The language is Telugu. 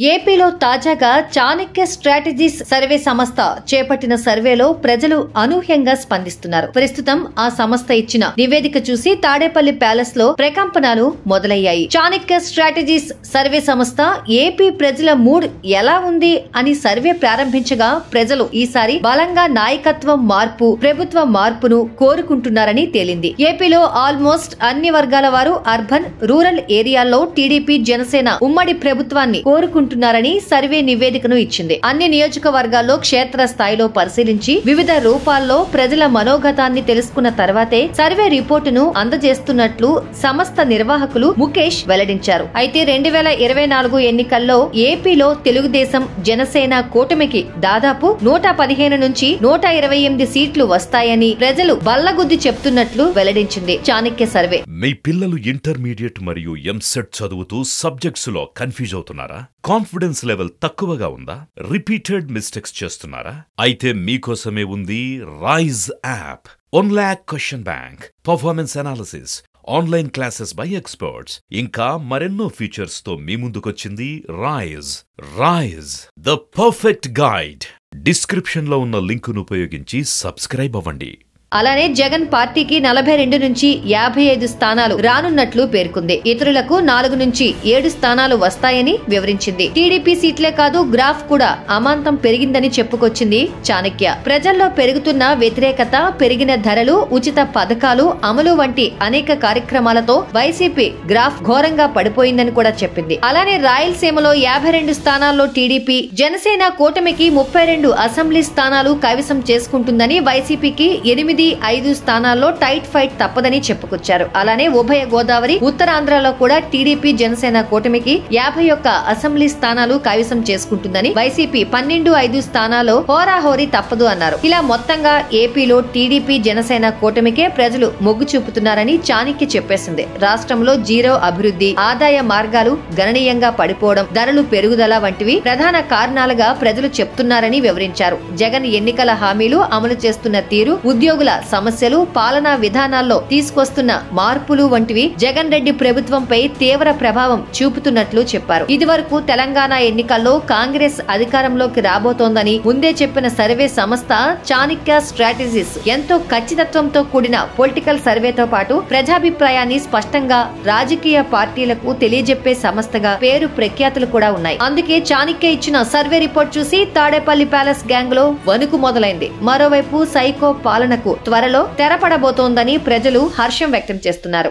ఏపీలో తాజాగా చాణక్య స్ట్రాటజీస్ సర్వే సంస్థ చేపట్టిన సర్వేలో ప్రజలు అనూహ్యంగా స్పందిస్తున్నారు. ప్రస్తుతం ఆ సంస్థ ఇచ్చిన నివేదిక చూసి తాడేపల్లి ప్యాలెస్ లో ప్రకంపనలు మొదలయ్యాయి. చాణక్య స్ట్రాటజీస్ సర్వే సంస్థ ఏపీ ప్రజల మూడ్ ఎలా ఉంది అని సర్వే ప్రారంభించగా ప్రజలు ఈసారి బలంగా నాయకత్వం మార్పు, ప్రభుత్వ మార్పును కోరుకుంటున్నారని తేలింది. ఏపీలో ఆల్మోస్ట్ అన్ని వర్గాల వారు అర్బన్, రూరల్ ఏరియాల్లో టీడీపీ, జనసేన ఉమ్మడి ప్రభుత్వాన్ని కోరుకుంటున్నారని సర్వే నివేదికను ఇచ్చింది. అన్ని నియోజకవర్గాల్లో క్షేత్ర స్థాయిలో పరిశీలించి వివిధ రూపాల్లో ప్రజల మనోగతాన్ని తెలుసుకున్న తర్వాతే సర్వే రిపోర్టును అందజేస్తున్నట్లు సంస్థ నిర్వాహకులు ముఖేష్ వెల్లడించారు. అయితే 2024 ఎన్నికల్లో ఏపీలో తెలుగుదేశం, జనసేన కూటమికి దాదాపు 115 నుంచి 128 సీట్లు వస్తాయని ప్రజలు బల్లగుద్ది చెప్తున్నట్లు వెల్లడించింది చాణక్య సర్వే. మీ పిల్లలు ఇంటర్మీడియట్ మరియు ఎంసెట్ చదువుతూ సబ్జెక్ట్స్ లో కన్ఫ్యూజ్ అవుతున్నారా? కాన్ఫిడెన్స్ లెవెల్ తక్కువగా ఉందా? రిపీటెడ్ మిస్టేక్స్ చేస్తున్నారా? అయితే మీకోసమే ఉంది rise app. 1 lakh question bank, performance analysis, online classes by experts, ఇంకా మరెన్నో ఫీచర్స్ తో మీ ముందుకొచ్చింది rise the perfect guide. Description లో ఉన్న లింకును ఉపయోగించి సబ్స్క్రైబ్ అవ్వండి. అలానే జగన్ పార్టీకి 42 నుంచి 55 స్థానాలు రానున్నట్లు పేర్కొంది. ఇతరులకు 4 నుంచి 7 స్థానాలు వస్తాయని వివరించింది. టీడీపీ సీట్లే కాదు, గ్రాఫ్ కూడా అమాంతం పెరిగిందని చెప్పుకొచ్చింది చాణక్య. ప్రజల్లో పెరుగుతున్న వ్యతిరేకత, పెరిగిన ధరలు, ఉచిత పథకాలు అమలు వంటి అనేక కార్యక్రమాలతో వైసీపీ గ్రాఫ్ ఘోరంగా పడిపోయిందని కూడా చెప్పింది. అలానే రాయలసీమలో 52 స్థానాల్లో టీడీపీ, జనసేన కూటమికి 32 అసెంబ్లీ స్థానాలు కైవసం చేసుకుంటుందని, వైసీపీకి 8-5 స్థానాల్లో టైట్ ఫైట్ తప్పదని చెప్పుకొచ్చారు. అలానే ఉభయ గోదావరి, ఉత్తరాంధ్రలో కూడా టీడీపీ, జనసేన కూటమికి 51 అసెంబ్లీ స్థానాలు కైవసం చేసుకుంటుందని, వైసీపీ 12-5 స్థానాల్లో హోరాహోరీ తప్పదు అన్నారు. ఇలా మొత్తంగా ఏపీలో టీడీపీ, జనసేన కూటమికే ప్రజలు మొగ్గు చూపుతున్నారని చాణక్య చెప్పేసింది. రాష్ట్రంలో జీరో అభివృద్ధి, ఆదాయ మార్గాలు గణనీయంగా పడిపోవడం, ధరలు పెరుగుదల వంటివి ప్రధాన కారణాలుగా ప్రజలు చెప్తున్నారని వివరించారు. జగన్ ఎన్నికల హామీలు అమలు చేస్తున్న తీరు, ఉద్యోగుల సమస్యలు, పాలనా విధానాల్లో తీసుకొస్తున్న మార్పులు వంటివి జగన్ రెడ్డి ప్రభుత్వంపై తీవ్ర ప్రభావం చూపుతున్నట్లు చెప్పారు. ఇదివరకు తెలంగాణ ఎన్నికల్లో కాంగ్రెస్ అధికారంలోకి రాబోతోందని ముందే చెప్పిన సర్వే సంస్థ చాణక్య స్ట్రాటజీస్ ఎంతో ఖచ్చితత్వంతో కూడిన పొలిటికల్ సర్వేతో పాటు ప్రజాభిప్రాయాన్ని స్పష్టంగా రాజకీయ పార్టీలకు తెలియజెప్పే సంస్థగా పేరు ప్రఖ్యాతులు కూడా ఉన్నాయి. అందుకే చాణక్య ఇచ్చిన సర్వే రిపోర్ట్ చూసి తాడేపల్లి ప్యాలెస్ గ్యాంగ్ లో వణుకు మొదలైంది. మరోవైపు సైకో పాలనకు త్వరలో తెరపడబోతోందని ప్రజలు హర్షం వ్యక్తం చేస్తున్నారు.